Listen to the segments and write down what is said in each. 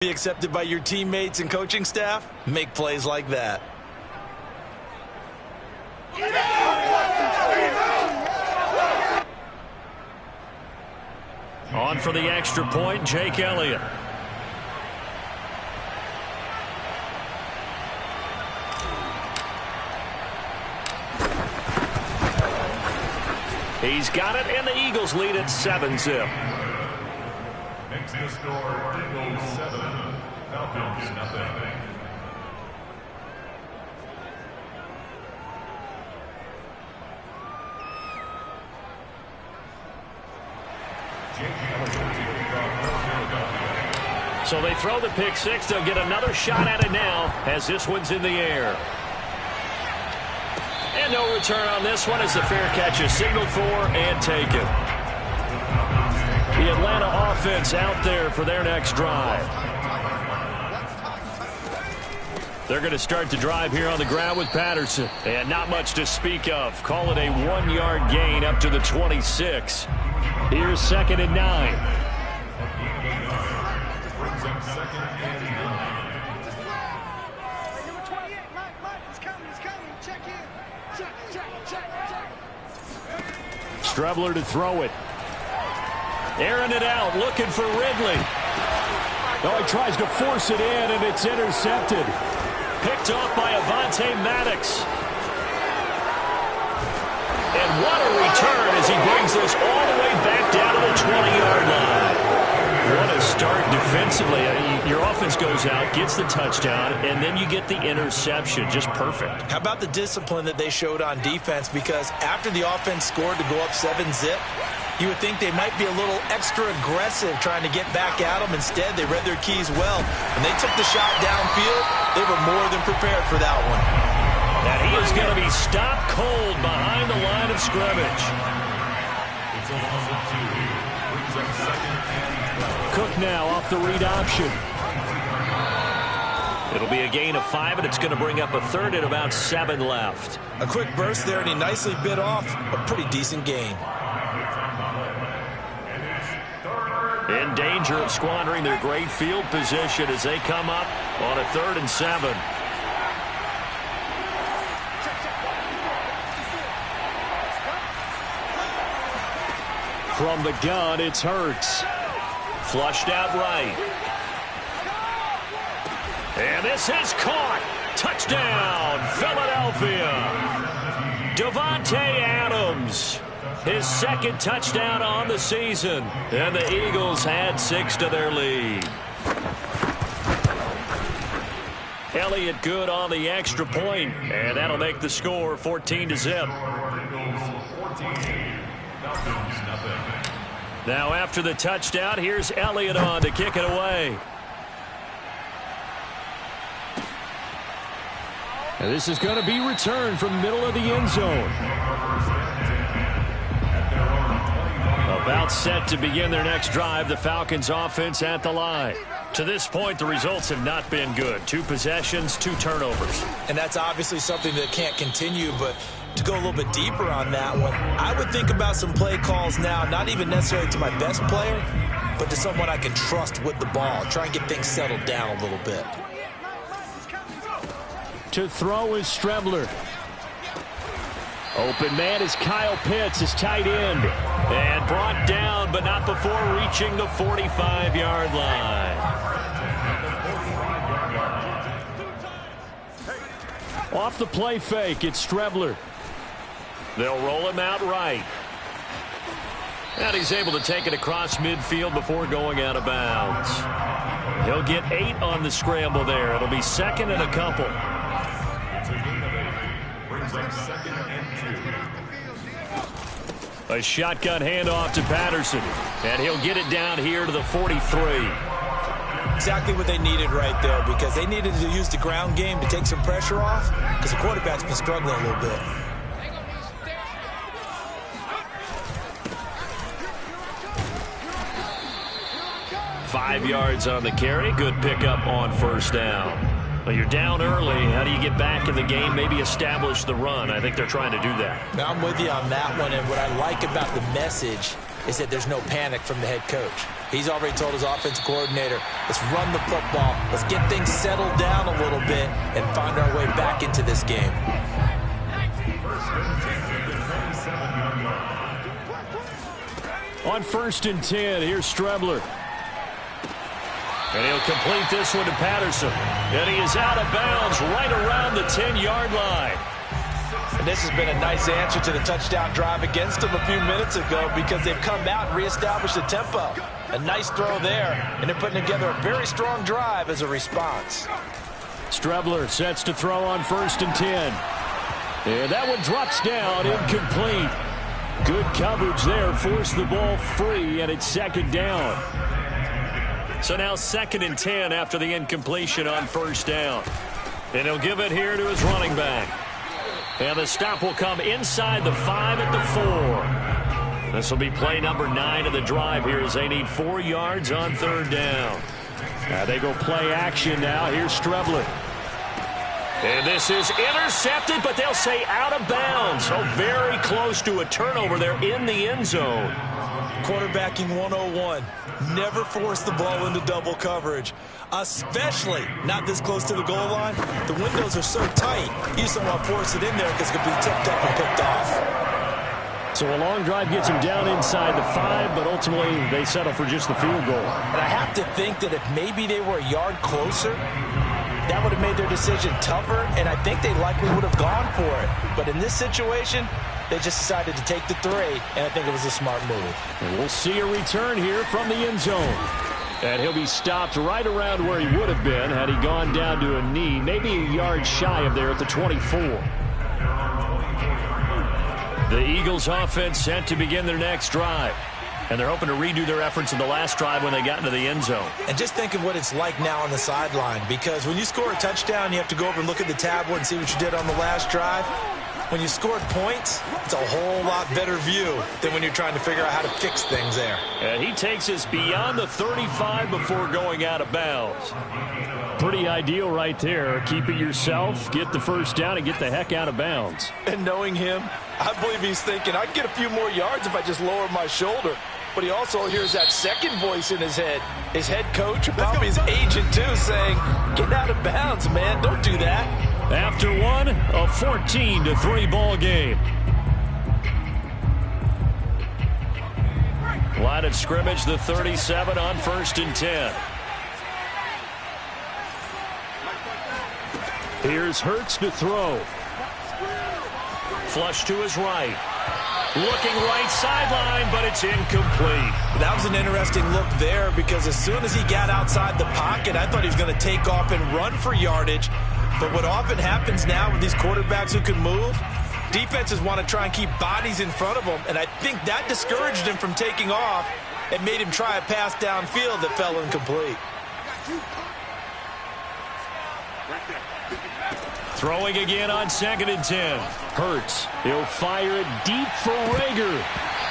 Be accepted by your teammates and coaching staff? Make plays like that. On for the extra point, Jake Elliott. He's got it, and the Eagles lead at 7-zip. Makes the score Eagles 7, Falcons nothing. So they throw the pick six. They'll get another shot at it now as this one's in the air. And no return on this one as the fair catch is signaled for and taken. The Atlanta offense out there for their next drive. They're going to start the drive here on the ground with Patterson. And not much to speak of. Call it a 1-yard gain up to the 26. Here's 2nd and 9. Strebler to throw it. Airing it out, looking for Ridley. Oh, he tries to force it in, and it's intercepted. Picked off by Avonte Maddox. And what a return as he brings this all the way back down to the 20-yard line. What a start defensively. Your offense goes out, gets the touchdown, and then you get the interception. Just perfect. How about the discipline that they showed on defense? Because after the offense scored to go up 7-zip, you would think they might be a little extra aggressive trying to get back at them. Instead, they read their keys well. When they took the shot downfield, they were more than prepared for that one. And he is going to be stopped cold behind the line of scrimmage. Cook now off the read option. It'll be a gain of 5, and it's going to bring up a third and about 7 left. A quick burst there, and he nicely bit off a pretty decent gain. In danger of squandering their great field position as they come up on a 3rd and 7. From the gun, it's Hurts. Flushed out right. And this is caught. Touchdown, Philadelphia. Davante Adams. His 2nd touchdown on the season. And the Eagles add 6 to their lead. Elliott good on the extra point, and that'll make the score 14-zip. Now after the touchdown, here's Elliott on to kick it away. And this is going to be returned from the middle of the end zone. About set to begin their next drive, the Falcons offense at the line. To this point, the results have not been good. 2 possessions, 2 turnovers. And that's obviously something that can't continue, but to go a little bit deeper on that one, I would think about some play calls now, not even necessarily to my best player, but to someone I can trust with the ball. Try and get things settled down a little bit. To throw is Strebler. Open man is Kyle Pitts, his tight end. And brought down, but not before reaching the 45-yard line. Off the play fake, it's Strebler. They'll roll him out right. And he's able to take it across midfield before going out of bounds. He'll get 8 on the scramble there. It'll be 2nd and a couple. A shotgun handoff to Patterson. And he'll get it down here to the 43. Exactly what they needed right there, because they needed to use the ground game to take some pressure off, because the quarterback's been struggling a little bit. Five yards on the carry. Good pickup on 1st down. Well, you're down early. How do you get back in the game, maybe establish the run? I think they're trying to do that. Now, I'm with you on that one, and what I like about the message is that there's no panic from the head coach. He's already told his offensive coordinator, let's run the football, let's get things settled down a little bit, and find our way back into this game. On 1st and 10, here's Strebler. And he'll complete this one to Patterson. And he is out of bounds right around the 10-yard line. And this has been a nice answer to the touchdown drive against them a few minutes ago because they've come out and reestablished the tempo. A nice throw there, and they're putting together a very strong drive as a response. Strebler sets to throw on 1st and 10. And that one drops down, incomplete. Good coverage there, forced the ball free, and it's 2nd down. So now 2nd and 10 after the incompletion on 1st down. And he'll give it here to his running back. And the stop will come inside the 5 at the 4. This will be play number 9 of the drive here as they need 4 yards on 3rd down. Now they go play action now. Here's Strebler. And this is intercepted, but they'll say out of bounds. So very close to a turnover there in the end zone. Quarterbacking 101. Never force the ball into double coverage, especially not this close to the goal line. The windows are so tight, you just don't want to force it in there because it could be tipped up and picked off. So a long drive gets him down inside the 5, but ultimately they settle for just the field goal. And I have to think that if maybe they were a yard closer, that would have made their decision tougher, and I think they likely would have gone for it. But in this situation, they just decided to take the 3, and I think it was a smart move. And we'll see a return here from the end zone. And he'll be stopped right around where he would have been had he gone down to a knee, maybe a yard shy of there at the 24. The Eagles offense set to begin their next drive. And they're hoping to redo their efforts in the last drive when they got into the end zone. And just think of what it's like now on the sideline, because when you score a touchdown, you have to go over and look at the tablet and see what you did on the last drive. When you scored points, it's a whole lot better view than when you're trying to figure out how to fix things there. And he takes us beyond the 35 before going out of bounds. Pretty ideal right there. Keep it yourself, get the 1st down, and get the heck out of bounds. And knowing him, I believe he's thinking, I can get a few more yards if I just lower my shoulder. But he also hears that second voice in his head. His head coach, or probably his agent too, saying, get out of bounds, man. Don't do that. After one, a 14-3 ball game. Line of scrimmage, the 37 on 1st and 10. Here's Hurts to throw. Flush to his right. Looking right sideline, but it's incomplete. That was an interesting look there because as soon as he got outside the pocket, I thought he was going to take off and run for yardage. But what often happens now with these quarterbacks who can move, defenses want to try and keep bodies in front of them, and I think that discouraged him from taking off and made him try a pass downfield that fell incomplete. Throwing again on 2nd and 10. Hurts. He'll fire it deep for Rager.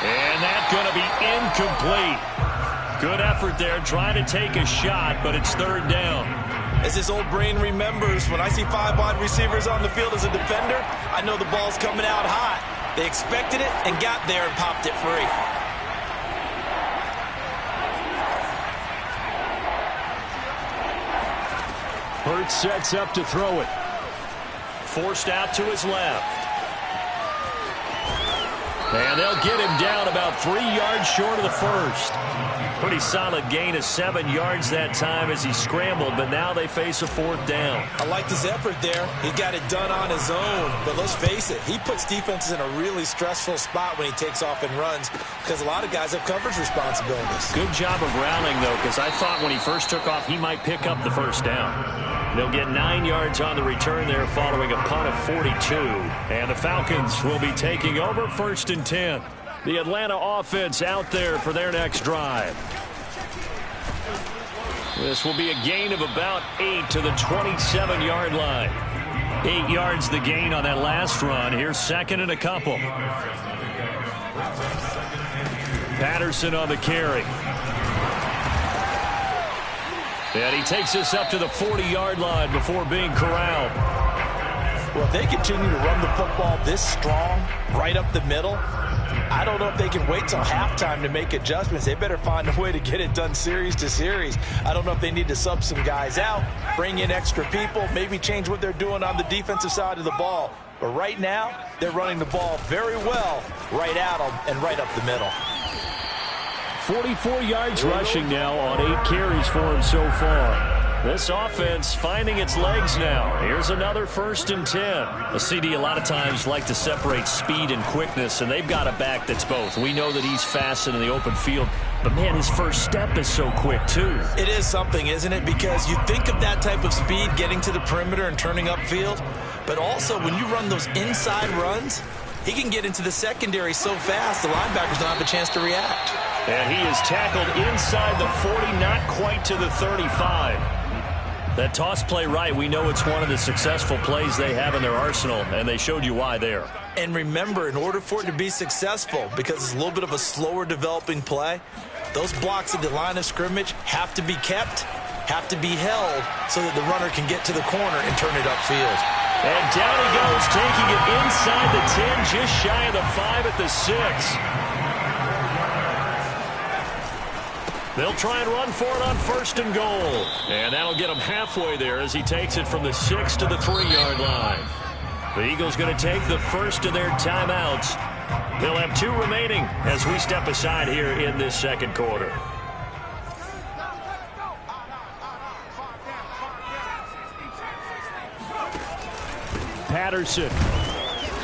And that's going to be incomplete. Good effort there trying to take a shot, but it's 3rd down. As his old brain remembers, when I see 5 wide receivers on the field as a defender, I know the ball's coming out hot. They expected it and got there and popped it free. Hurts sets up to throw it. Forced out to his left. And they'll get him down about 3 yards short of the 1st. Pretty solid gain of 7 yards that time as he scrambled, but now they face a 4th down. I liked his effort there. He got it done on his own, but let's face it, he puts defenses in a really stressful spot when he takes off and runs because a lot of guys have coverage responsibilities. Good job of rallying, though, because I thought when he first took off, he might pick up the 1st down. They'll get 9 yards on the return there following a punt of 42. And the Falcons will be taking over 1st and 10. The Atlanta offense out there for their next drive. This will be a gain of about 8 to the 27-yard line. 8 yards the gain on that last run. Here's 2nd and a couple. Patterson on the carry. And he takes us up to the 40-yard line before being corralled. Well, if they continue to run the football this strong, right up the middle, I don't know if they can wait till halftime to make adjustments. They better find a way to get it done series to series. I don't know if they need to sub some guys out, bring in extra people, maybe change what they're doing on the defensive side of the ball. But right now, they're running the ball very well right at them and right up the middle. 44 yards rushing now on 8 carries for him so far. This offense finding its legs now. Here's another 1st and 10. The CD a lot of times like to separate speed and quickness, and they've got a back that's both. We know that he's fast in the open field, but, man, his first step is so quick, too. It is something, isn't it? Because you think of that type of speed getting to the perimeter and turning upfield, but also when you run those inside runs, he can get into the secondary so fast the linebackers don't have a chance to react. And he is tackled inside the 40, not quite to the 35. That toss play right, we know it's one of the successful plays they have in their arsenal, and they showed you why there. And remember, in order for it to be successful, because it's a little bit of a slower developing play, those blocks at the line of scrimmage have to be kept, have to be held, so that the runner can get to the corner and turn it upfield. And down he goes, taking it inside the 10, just shy of the 5 at the 6. They'll try and run for it on 1st and goal. And that'll get him halfway there as he takes it from the 6 to the 3-yard line. The Eagles going to take the first of their timeouts. They'll have 2 remaining as we step aside here in this second quarter. Patterson.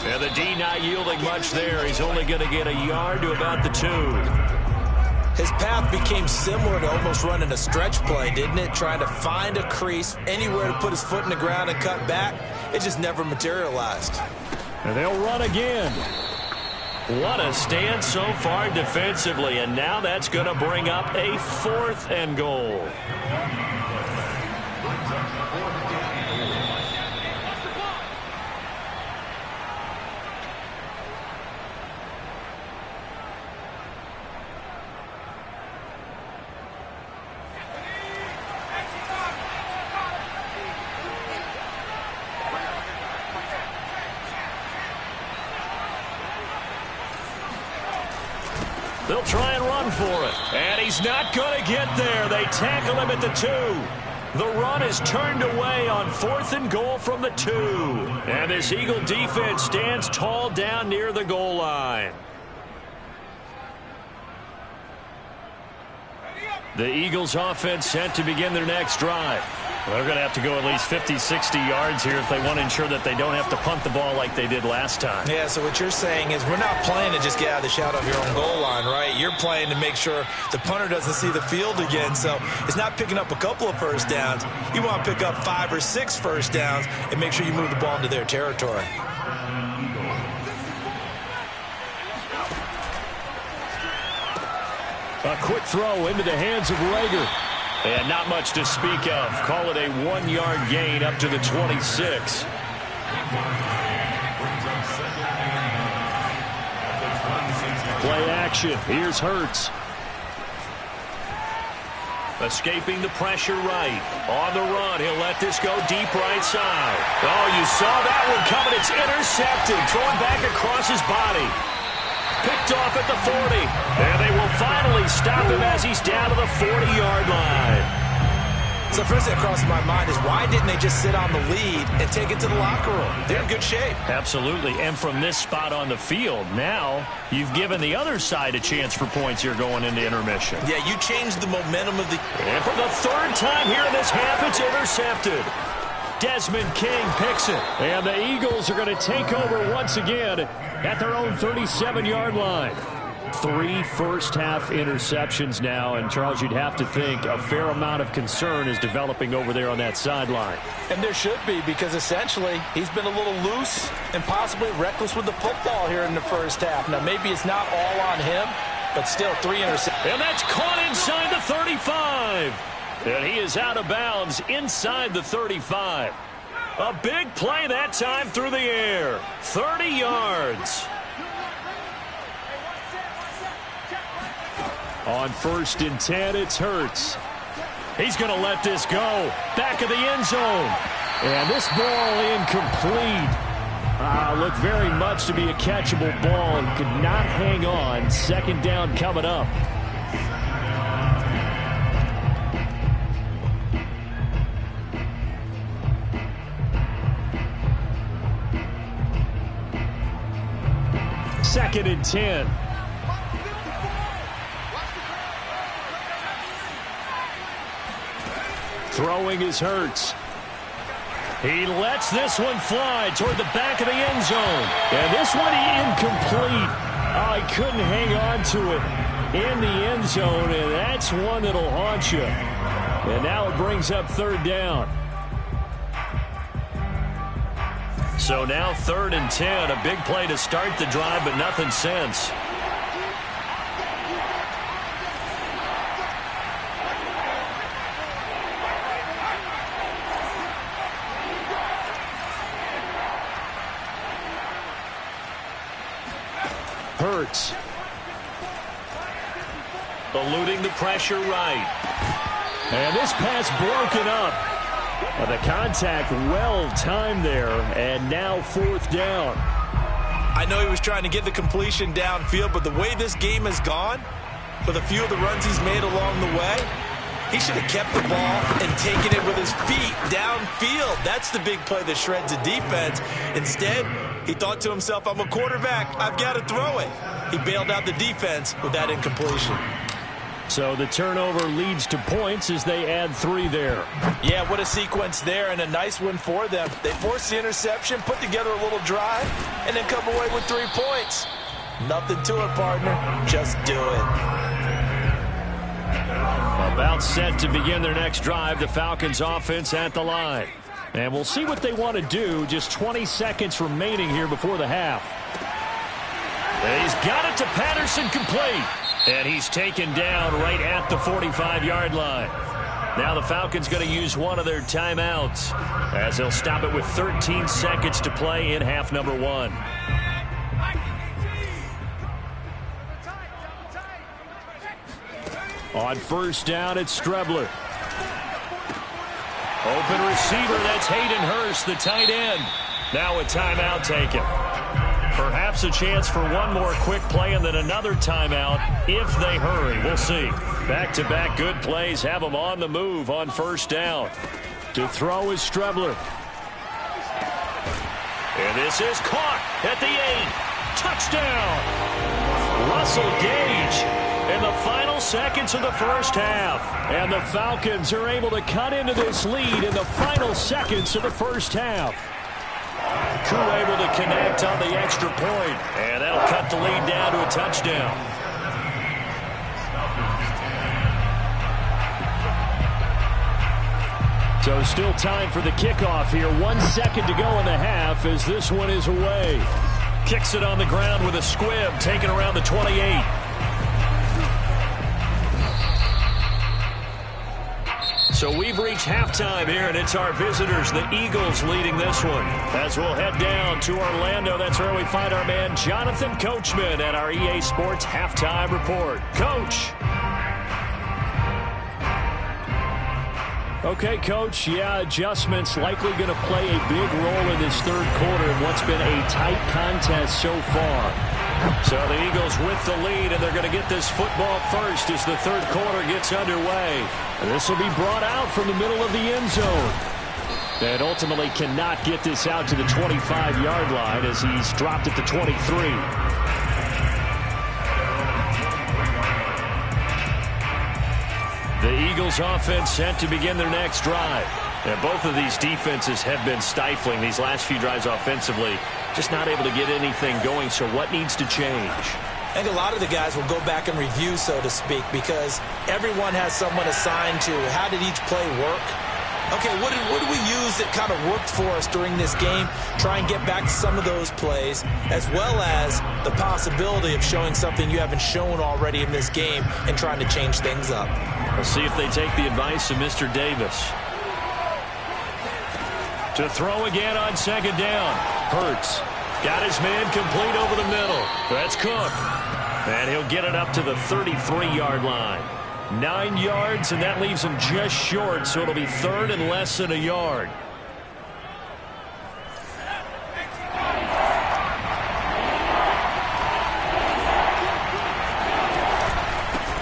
And the D not yielding much there. He's only going to get a yard to about the 2. His path became similar to almost running a stretch play, didn't it? Trying to find a crease, anywhere to put his foot in the ground and cut back. It just never materialized. And they'll run again. What a stand so far defensively, and now that's going to bring up a 4th and goal. They'll try and run for it. And he's not going to get there. They tackle him at the 2. The run is turned away on 4th and goal from the 2. And this Eagle defense stands tall down near the goal line. The Eagles offense set to begin their next drive. They're going to have to go at least 50, 60 yards here if they want to ensure that they don't have to punt the ball like they did last time. Yeah, so what you're saying is we're not playing to just get out of the shot of your own goal line, right? You're playing to make sure the punter doesn't see the field again. So it's not picking up a couple of first downs. You want to pick up 5 or 6 first downs and make sure you move the ball into their territory. A quick throw into the hands of Rager. And not much to speak of. Call it a 1-yard gain up to the 26. Play action. Here's Hurts. Escaping the pressure right. On the run, he'll let this go deep right side. Oh, you saw that one coming. It's intercepted. Thrown back across his body. Picked off at the 40. And they will finally stop him as he's down to the 40-yard line. So the first thing that crosses my mind is why didn't they just sit on the lead and take it to the locker room? They're in good shape. Absolutely. And from this spot on the field, now you've given the other side a chance for points here going into intermission. Yeah, you changed the momentum of the... And for the 3rd time here in this half, it's intercepted. Desmond King picks it. And the Eagles are going to take over once again at their own 37-yard line. 3 first-half interceptions now, and Charles, you'd have to think a fair amount of concern is developing over there on that sideline. And there should be, because essentially he's been a little loose and possibly reckless with the football here in the first half. Now, maybe it's not all on him, but still 3 interceptions. And that's caught inside the 35. And he is out of bounds inside the 35. A big play that time through the air. 30 yards. On 1st and 10, it's Hurts. He's going to let this go. Back of the end zone. And this ball incomplete. Looked very much to be a catchable ball and could not hang on. Second down coming up. Second and 10. Throwing is Hurts. He lets this one fly toward the back of the end zone. And this one incomplete. Oh, he couldn't hang on to it in the end zone, and that's one that'll haunt you. And now it brings up third down. So now 3rd and 10, a big play to start the drive, but nothing since. Hurts. Eluding the pressure right. And this pass broken up. The contact well timed there, and now 4th down. I know he was trying to get the completion downfield, but the way this game has gone, with a few of the runs he's made along the way, he should have kept the ball and taken it with his feet downfield. That's the big play that shreds a defense. Instead, he thought to himself, I'm a quarterback, I've got to throw it. He bailed out the defense with that incompletion. So the turnover leads to points as they add 3 there. Yeah, what a sequence there, and a nice one for them. They forced the interception, put together a little drive, and then come away with 3 points. Nothing to it, partner. Just do it. About set to begin their next drive, the Falcons offense at the line. And we'll see what they want to do. Just 20 seconds remaining here before the half. And he's got it to Patterson, complete. And he's taken down right at the 45-yard line. Now the Falcons going to use one of their timeouts as they'll stop it with 13 seconds to play in half number 1. On first down, it's Strebler. Open receiver, that's Hayden Hurst, the tight end. Now a timeout taken. Perhaps a chance for one more quick play and then another timeout if they hurry. We'll see. Back-to-back good plays have them on the move on first down. To throw is Strebler. And this is caught at the 8. Touchdown! Russell Gage in the final seconds of the first half. And the Falcons are able to cut into this lead in the final seconds of the first half. Crew able to connect on the extra point, and that'll cut the lead down to a touchdown. So still time for the kickoff here. 1 second to go in the half as this one is away. Kicks it on the ground with a squib, taken around the 28. So we've reached halftime here, and it's our visitors, the Eagles, leading this one. As we'll head down to Orlando, that's where we find our man Jonathan Coachman at our EA Sports Halftime Report. Coach. Okay, Coach, yeah, adjustments likely going to play a big role in this third quarter in what's been a tight contest so far. So the Eagles with the lead, and they're going to get this football first as the third quarter gets underway. And this will be brought out from the middle of the end zone. And ultimately cannot get this out to the 25-yard line as he's dropped at the 23. The Eagles offense set to begin their next drive. And both of these defenses have been stifling these last few drives offensively. Just not able to get anything going, so what needs to change? I think a lot of the guys will go back and review, so to speak, because everyone has someone assigned to how did each play work. Okay, what did we use that kind of worked for us during this game? Try and get back to some of those plays, as well as the possibility of showing something you haven't shown already in this game and trying to change things up. We'll see if they take the advice of Mr. Davis. To throw again on second down. Hurts. Got his man complete over the middle. That's Cook. And he'll get it up to the 33-yard line. 9 yards, and that leaves him just short, so it'll be third and less than a yard.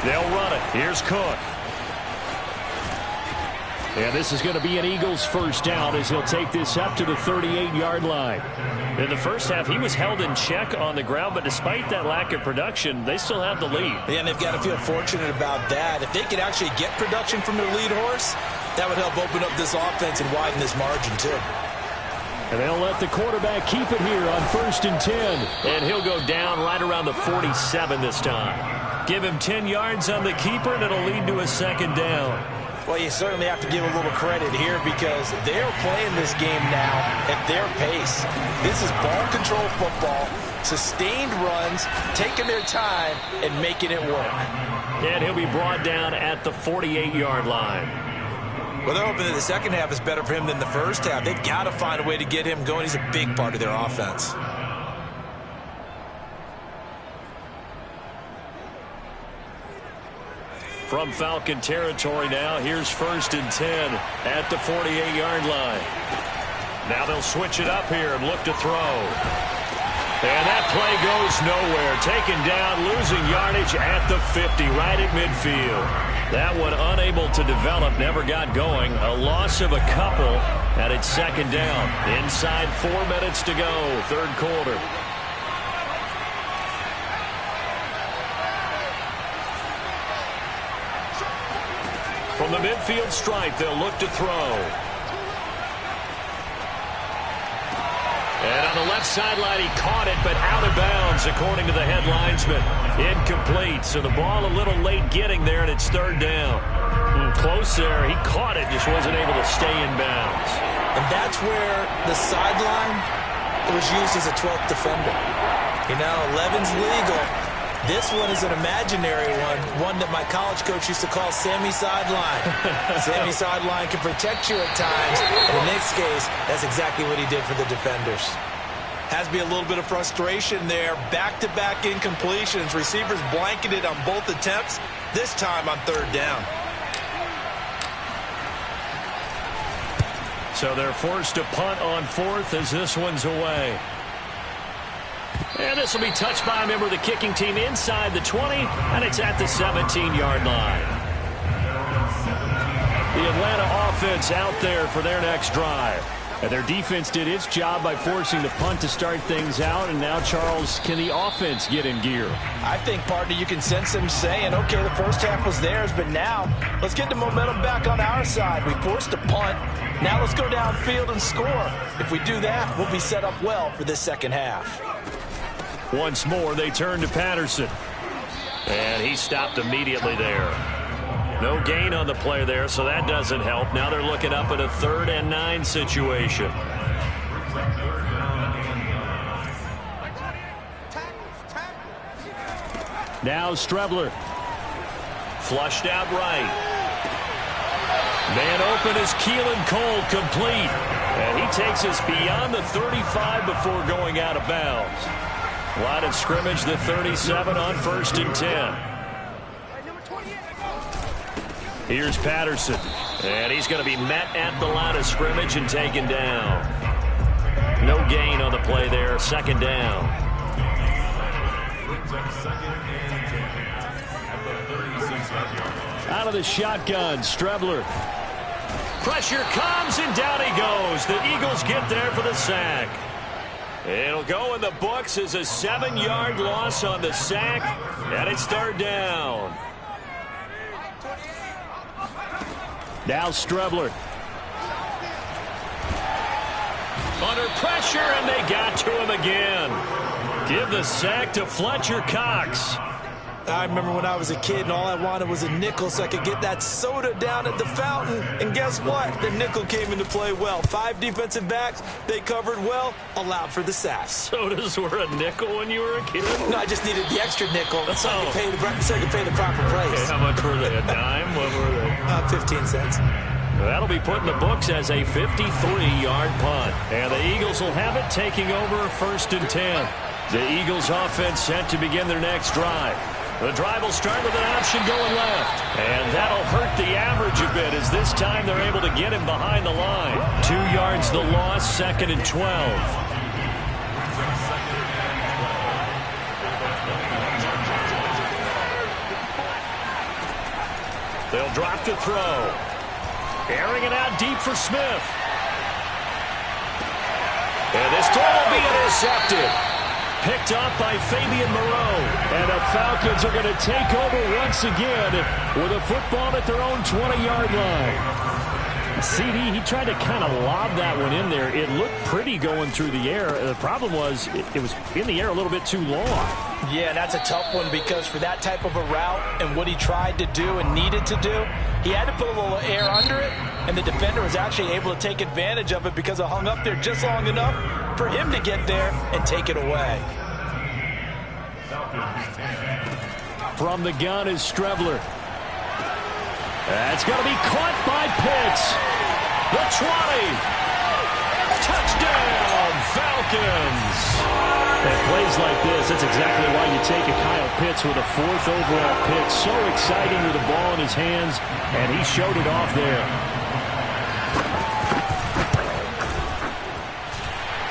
They'll run it. Here's Cook. And this is going to be an Eagles first down as he'll take this up to the 38-yard line. In the first half, he was held in check on the ground, but despite that lack of production, they still have the lead. Yeah, and they've got to feel fortunate about that. If they could actually get production from their lead horse, that would help open up this offense and widen this margin, too. And they'll let the quarterback keep it here on 1st and 10. And he'll go down right around the 47 this time. Give him 10 yards on the keeper, and it'll lead to a second down. Well, you certainly have to give a little credit here because they're playing this game now at their pace. This is ball control football, sustained runs, taking their time, and making it work. And he'll be brought down at the 48-yard line. Well, they're hoping that the second half is better for him than the first half. They've got to find a way to get him going. He's a big part of their offense. From Falcon territory now, here's 1st and 10 at the 48-yard line. Now they'll switch it up here and look to throw. And that play goes nowhere. Taken down, losing yardage at the 50, right at midfield. That one unable to develop, never got going. A loss of a couple, and it's second down. Inside 4 minutes to go, third quarter. From the midfield stripe, they'll look to throw. And on the left sideline, he caught it, but out of bounds, according to the head linesman. Incomplete, so the ball a little late getting there, and it's third down. Close there. He caught it, just wasn't able to stay in bounds. And that's where the sideline was used as a 12th defender. You know, 11's legal. This one is an imaginary one that my college coach used to call Sammy Sideline. Sammy Sideline can protect you at times, and in this case, that's exactly what he did for the defenders. Has to be a little bit of frustration there. Back-to-back incompletions. Receivers blanketed on both attempts, this time on third down. So they're forced to punt on 4th as this one's away. And this will be touched by a member of the kicking team inside the 20, and it's at the 17-yard line. The Atlanta offense out there for their next drive. And their defense did its job by forcing the punt to start things out, and now, Charles, can the offense get in gear? I think, partner, you can sense them saying, okay, the first half was theirs, but now let's get the momentum back on our side. We forced a punt. Now let's go downfield and score. If we do that, we'll be set up well for this second half. Once more, they turn to Patterson. And he stopped immediately there. No gain on the play there, so that doesn't help. Now they're looking up at a 3rd and 9 situation. Now Strebler. Flushed out right. Man open is Keelan Cole, complete. And he takes us beyond the 35 before going out of bounds. Line of scrimmage, the 37 on 1st and 10. Here's Patterson. And he's going to be met at the line of scrimmage and taken down. No gain on the play there. Second down. Out of the shotgun, Strebler. Pressure comes, and down he goes. The Eagles get there for the sack. It'll go in the books as a 7-yard loss on the sack, and it's third down. Now Strebler. Under pressure, and they got to him again. Give the sack to Fletcher Cox. I remember when I was a kid and all I wanted was a nickel so I could get that soda down at the fountain. And guess what? The nickel came into play well. 5 defensive backs, they covered well, allowed for the sack. Sodas were a nickel when you were a kid? No, I just needed the extra nickel so I could pay the proper price. Okay, how much were they? A dime? What were they? 15 cents. That'll be put in the books as a 53-yard punt. And the Eagles will have it, taking over 1st and 10. The Eagles offense set to begin their next drive. The drive will start with an option going left. And that'll hurt the average a bit as this time they're able to get him behind the line. 2 yards the loss, 2nd and 12. He'll drop to throw. Airing it out deep for Smith. And this throw will be intercepted. Picked off by Fabian Moreau. And the Falcons are going to take over once again with a football at their own 20-yard line. CD, he tried to kind of lob that one in there. It looked pretty going through the air. The problem was it was in the air a little bit too long. Yeah, that's a tough one because for that type of a route and what he tried to do and needed to do, he had to put a little air under it, and the defender was actually able to take advantage of it because it hung up there just long enough for him to get there and take it away. From the gun is Strebler. That's going to be caught by Pitts. The 20. Touchdown, Falcons. At plays like this, that's exactly why you take a Kyle Pitts with a 4th overall pick. So exciting with the ball in his hands, and he showed it off there.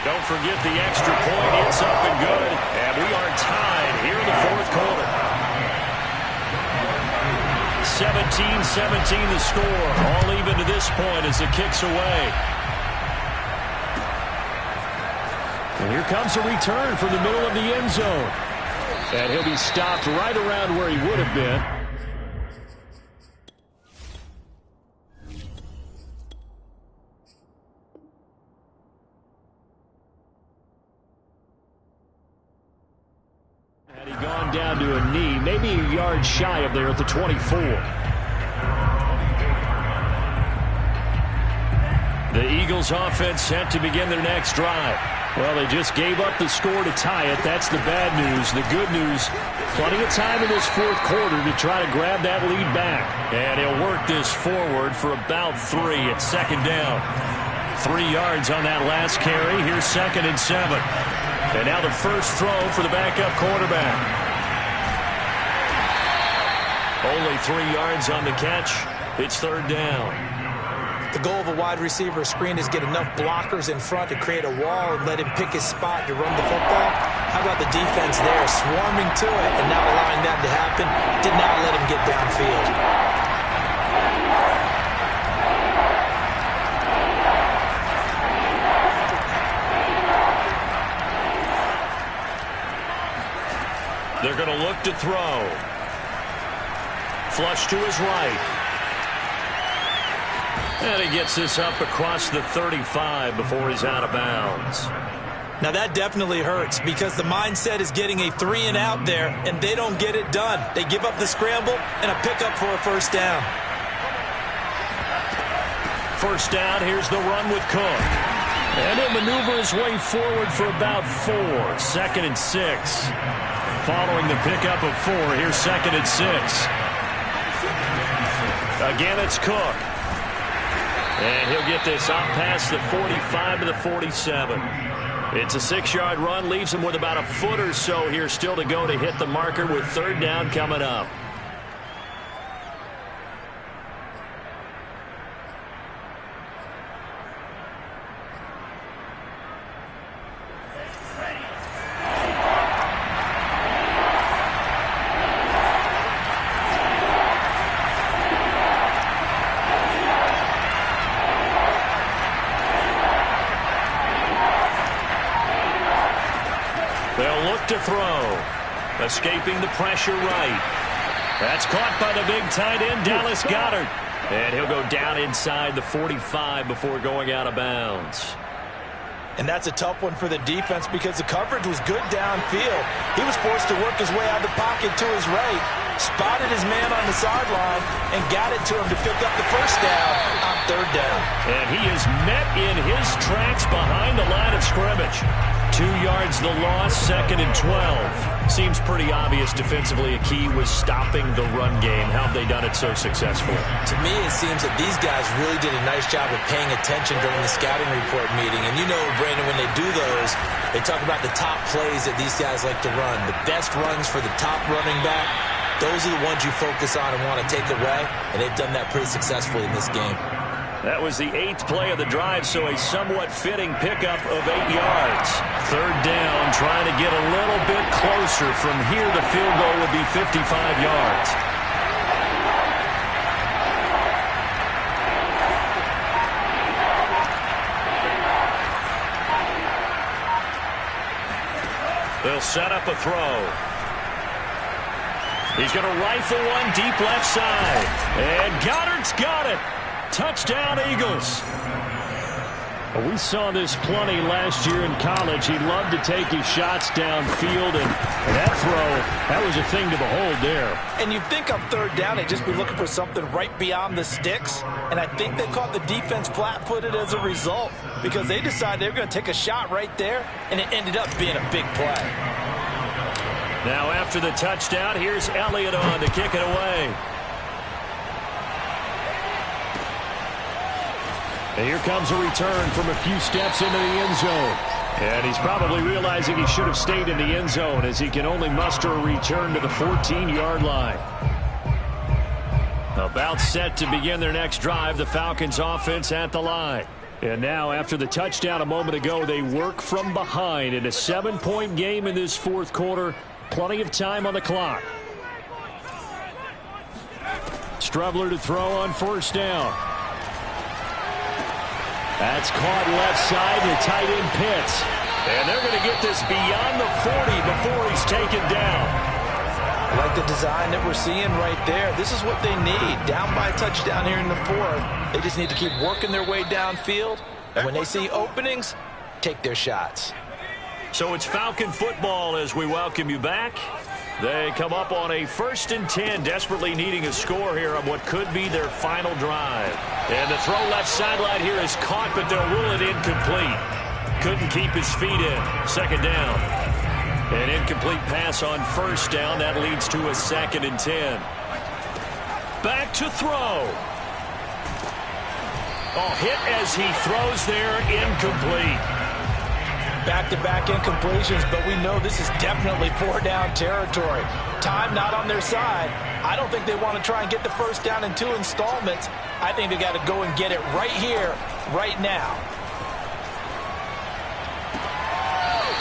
Don't forget the extra point. It's up and good, and we are tied here in the 4th quarter. 17-17 the score. All even to this point as it kicks away. And here comes a return from the middle of the end zone. And he'll be stopped right around where he would have been. Had he gone down to a knee, maybe a yard shy of there at the 24. The Eagles offense set to begin their next drive. Well, they just gave up the score to tie it. That's the bad news. The good news, plenty of time in this 4th quarter to try to grab that lead back. And he'll work this forward for about 3 at 2nd down. 3 yards on that last carry. Here's 2nd and 7. And now the first throw for the backup quarterback. Only 3 yards on the catch. It's 3rd down. The goal of a wide receiver screen is get enough blockers in front to create a wall and let him pick his spot to run the football. How about the defense there, swarming to it and not allowing that to happen? Did not let him get downfield. They're going to look to throw. Flush to his right. And he gets this up across the 35 before he's out of bounds. Now that definitely hurts because the mindset is getting a 3 and out there, and they don't get it done. They give up the scramble and a pickup for a first down. First down, here's the run with Cook. And he'll maneuver his way forward for about 4. 2nd and 6. Following the pickup of 4, here's 2nd and 6. Again, it's Cook. And he'll get this up past the 45 to the 47. It's a 6-yard run, leaves him with about a foot or so here still to go to hit the marker with 3rd down coming up. They'll look to throw. Escaping the pressure right. That's caught by the big tight end, Dallas Goedert. And he'll go down inside the 45 before going out of bounds. And that's a tough one for the defense because the coverage was good downfield. He was forced to work his way out of the pocket to his right, spotted his man on the sideline, and got it to him to pick up the first down on 3rd down. And he is met in his tracks behind the line of scrimmage. 2 yards the loss, 2nd and 12. Seems pretty obvious defensively a key was stopping the run game. How have they done it so successfully? To me, it seems that these guys really did a nice job of paying attention during the scouting report meeting. And you know, Brandon, when they do those, they talk about the top plays that these guys like to run. The best runs for the top running back, those are the ones you focus on and want to take away. And they've done that pretty successfully in this game. That was the 8th play of the drive, so a somewhat fitting pickup of 8 yards. 3rd down, trying to get a little bit closer. From here, the field goal would be 55 yards. They'll set up a throw. He's going to rifle one deep left side. And Goddard's got it. Touchdown, Eagles. We saw this plenty last year in college. He loved to take his shots downfield, and that throw, that was a thing to behold there. And you'd think on third down they'd just be looking for something right beyond the sticks, and I think they caught the defense flat-footed as a result because they decided they were going to take a shot right there, and it ended up being a big play. Now after the touchdown, here's Elliott on to kick it away. And here comes a return from a few steps into the end zone. And he's probably realizing he should have stayed in the end zone as he can only muster a return to the 14-yard line. About set to begin their next drive, the Falcons offense at the line. And now after the touchdown a moment ago, they work from behind in a 7-point game in this fourth quarter. Plenty of time on the clock. Strebler to throw on first down. That's caught left side, the tight end Pitts. And they're going to get this beyond the 40 before he's taken down. I like the design that we're seeing right there. This is what they need. Down by a touchdown here in the fourth. They just need to keep working their way downfield. And when they see openings, take their shots. So it's Falcon football as we welcome you back. They come up on a 1st and 10, desperately needing a score here on what could be their final drive. And the throw left sideline here is caught, but they'll rule it incomplete. Couldn't keep his feet in. Second down. An incomplete pass on first down. That leads to a 2nd and 10. Back to throw. Oh, hit as he throws there, incomplete. Back-to-back incompletions, but we know this is definitely 4-down territory. Time not on their side. I don't think they want to try and get the first down in 2 installments. I think they got to go and get it right here, right now.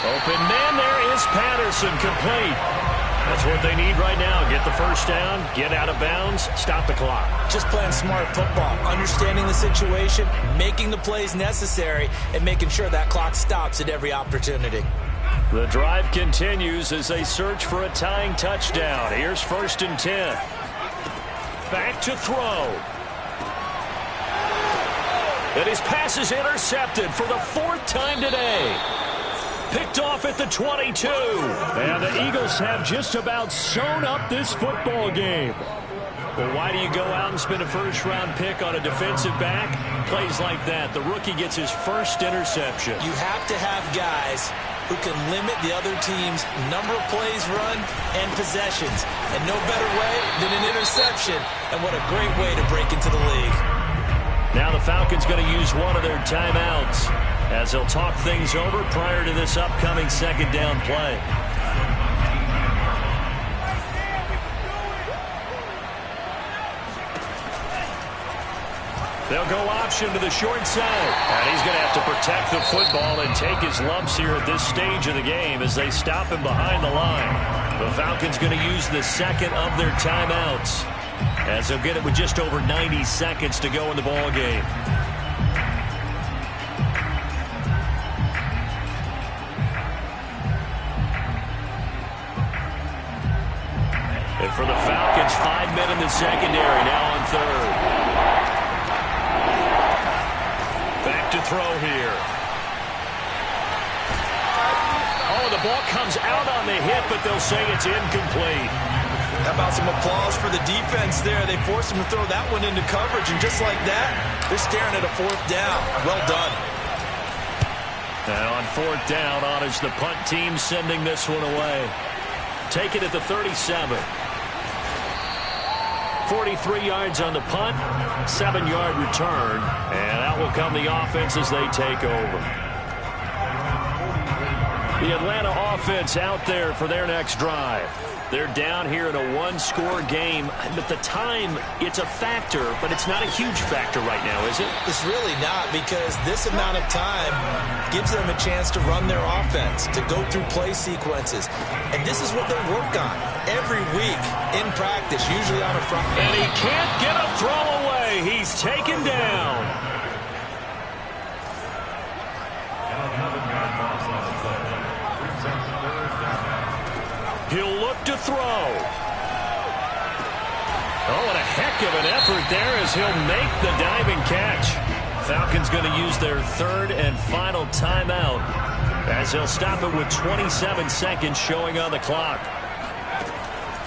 Open man, there is Patterson, complete. That's what they need right now. Get the first down, get out of bounds, stop the clock. Just playing smart football, understanding the situation, making the plays necessary, and making sure that clock stops at every opportunity. The drive continues as they search for a tying touchdown. Here's 1st and 10. Back to throw. And his pass is intercepted for the 4th time today. Picked off at the 22. And the Eagles have just about sewn up this football game. Well, why do you go out and spend a first-round pick on a defensive back? Plays like that. The rookie gets his first interception. You have to have guys who can limit the other team's number of plays run and possessions. And no better way than an interception. And what a great way to break into the league. Now the Falcons going to use one of their timeouts as they'll talk things over prior to this upcoming 2nd down play. They'll go option to the short side. And he's going to have to protect the football and take his lumps here at this stage of the game as they stop him behind the line. The Falcons going to use the 2nd of their timeouts as they'll get it with just over 90 seconds to go in the ball game. And for the Falcons, 5 men in the secondary, now on 3rd. Back to throw here. Oh, the ball comes out on the hit, but they'll say it's incomplete. How about some applause for the defense there? They forced him to throw that one into coverage, and just like that, they're staring at a 4th down. Well done. And on 4th down, honors the punt team sending this one away. Take it at the 37. 43 yards on the punt, 7-yard return, and out will come the offense as they take over. The Atlanta offense out there for their next drive. They're down here in a 1-score game, but the time, it's a factor, but it's not a huge factor right now, is it? It's really not, because this amount of time gives them a chance to run their offense, to go through play sequences. And this is what they work on every week in practice, usually on a Friday. And he can't get a throw away. He's taken down. look to throw. Oh, and a heck of an effort there as he'll make the diving catch. Falcons going to use their third and final timeout as they'll stop it with 27 seconds showing on the clock.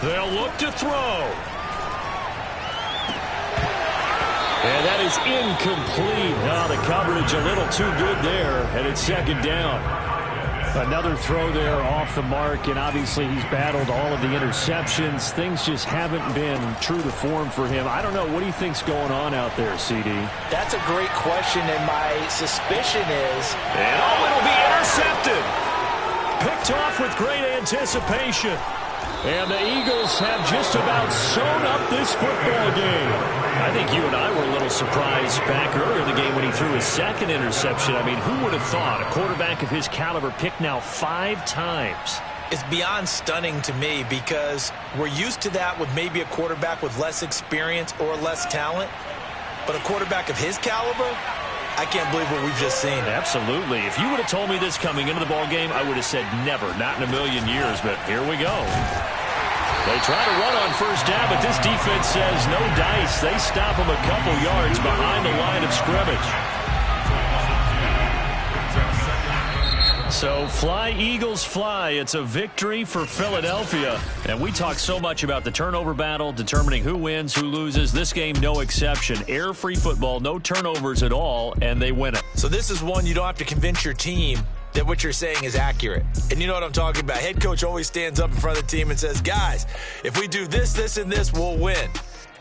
They'll look to throw. And that is incomplete. Oh, the coverage a little too good there, and it's second down. Another throw there off the mark, and obviously he's battled all of the interceptions. Things just haven't been true to form for him. I don't know. What do you think's going on out there, CD? That's a great question, and my suspicion is... And it'll be intercepted. Picked off with great anticipation. And the Eagles have just about sewn up this football game. I think you and I were a little surprised back earlier in the game when he threw his second interception. I mean, who would have thought a quarterback of his caliber picked now 5 times? It's beyond stunning to me because we're used to that with maybe a quarterback with less experience or less talent. But a quarterback of his caliber, I can't believe what we've just seen. Absolutely. If you would have told me this coming into the ball game, I would have said never, not in a million years. But here we go. They try to run on first down, but this defense says no dice. They stop him a couple yards behind the line of scrimmage. So fly, Eagles, fly. It's a victory for Philadelphia. And we talk so much about the turnover battle, determining who wins, who loses. This game, no exception. Air-free football, no turnovers at all, and they win it. So this is one you don't have to convince your team that what you're saying is accurate. And you know what I'm talking about. Head coach always stands up in front of the team and says, guys, if we do this, this, and this, we'll win.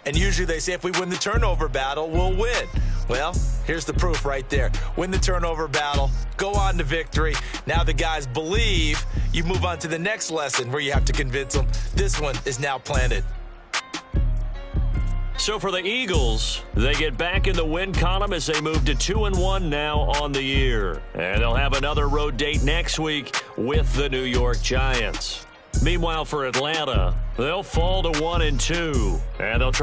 And usually they say if we win the turnover battle, we'll win. Well, here's the proof right there. Win the turnover battle, go on to victory. Now the guys believe. You move on to the next lesson where you have to convince them. This one is now planted. So for the Eagles, they get back in the win column as they move to 2-1 now on the year. And they'll have another road date next week with the New York Giants. Meanwhile, for Atlanta, they'll fall to 1-2, and they'll try